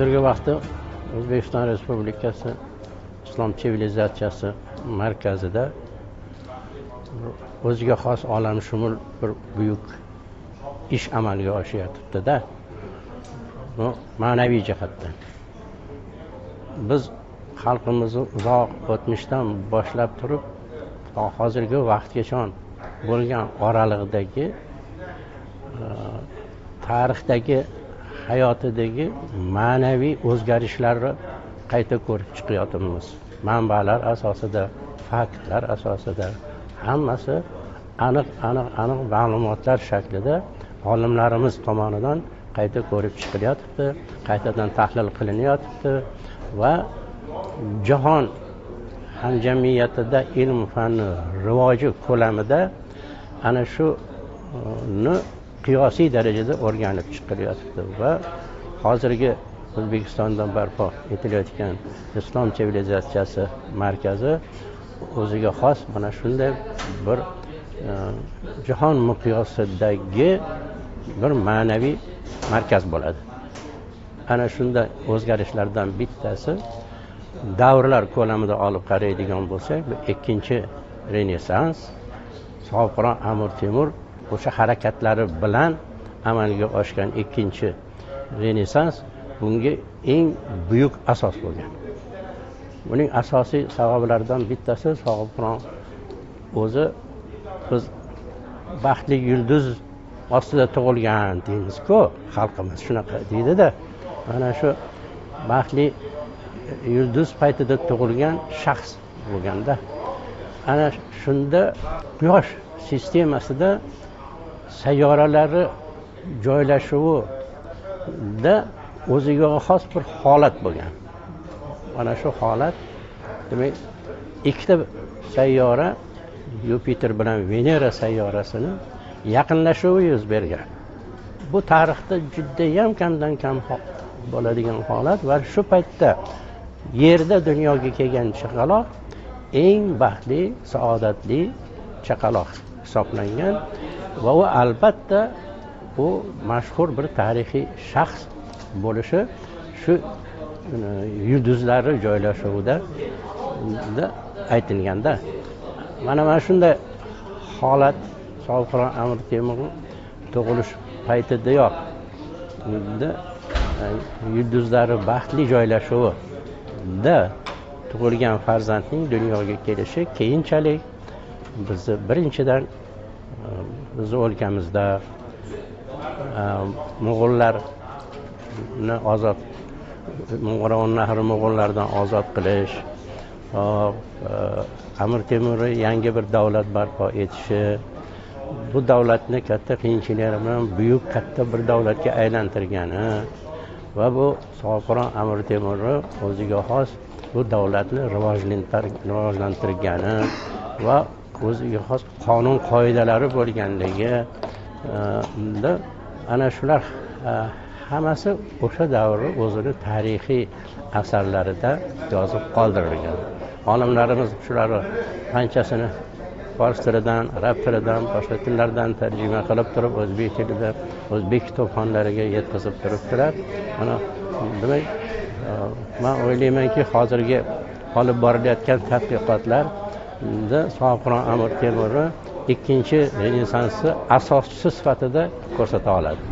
hozirgi vaqtda O'zbekiston Respublikasi Islom sivilizatsiyasi markazida o'ziga xos olamshumul bir buyuk ish amalga oshiryapti-da. Bu ma'naviy jihatdan. Biz xalqimizni uzoq o'tmishdan boshlab turib hozirgi vaqtgacha bo'lgan oraliqdagi tarixdagi hayotidagi ma'naviy o'zgarishlarni qayta ko'rib chiqyapmiz. Manbalar asosida, faktlar asosida, hammasi aniq ma'lumotlar shaklida olimlarimiz tomonidan qayta ko'rib chiqilyapti, qaytadan tahlil qilinyapti va jahon hamjamiyatida ilm fanni rivoji ko'lamida ana shuni qiyosiy darajada o'rganib chiqilyapti va hozirgi O'zbekistonda barpo etilayotgan Islom sivilizatsiyasi markazi o'ziga xos mana shunday bir jahon miqyosidagi bir ma'naviy markaz bo'ladi. Ana shunday o'zgarishlardan bittasi davrlar ko'lamida olib qaraydigan bo'lsak, bu ikkinchi Renessans, Sobiqroq Amir Temur o'sha harakatlari bilan amalga oshgan ikkinchi Renessans bunga eng buyuk asos bo'lgan. Buning asosiy sabablaridan bittasi Sobiqroq o'zi biz baxtli yulduz ostida tug'ilgan deymiz-ku, xalqimiz shunaqa deydi-da. Mana shu baxtli yulduz paytida tug'ilgan shaxs bo'lganda, ana shunda quyosh sistemasida sayyoralari joylashuvida o'ziga xos bir holat bo'lgan. Mana shu holat, demak, ikkita sayyora Yupiter bilan Venera sayyorasini yaqinlashuvi yuz bergan. Bu tarixda juda ham kamdan kam bo'ladigan holat va shu paytda Yerda dunyoga kelgan chaqaloq eng baxtli, saodatli chaqaloq hisoblangan va u albatta u mashhur bir tarixiy shaxs bo'lishi shu yulduzlari joylashuvida aytilganda. Mana shunday holat Sobiqroq Amir Temur tug'ilish paytidayoq yulduzlari baxtli joylashuvida tug'ilgan farzandning dunyoga kelishi keyinchalik bizni birinchidan bizni o'lkamizda mo'g'ullarni Mo'g'ron nahri mo'g'ullardan ozod qilish, Amir Temurni yangi bir davlat barpo etishi, bu davlatni katta qiyinchiliklar bilan buyuk katta bir davlatga aylantirgani va bu Sobiqroq Amir Temurni o'ziga xos bu davlatni rivojlantirgani va o'ziga xos qonun qoidalari bo'lganligi ana shular hammasi o'sha davrni o'zini tarixiy asarlarida yozib qoldirilgan. Olimlarimiz shularni qanchasini fors tilidan, arab tilidan, boshqa tillardan tarjima qilib turib, o'zbek tilida, o'zbek kitobxonlariga yetkazib turibdilar. Mana demak, men o'ylaymanki, hozirgi olib borilayotgan tadqiqotlarda Sobiqroq Amir Temurni ikkinchi Renessansni asoschisi sifatida ko'rsata oladi.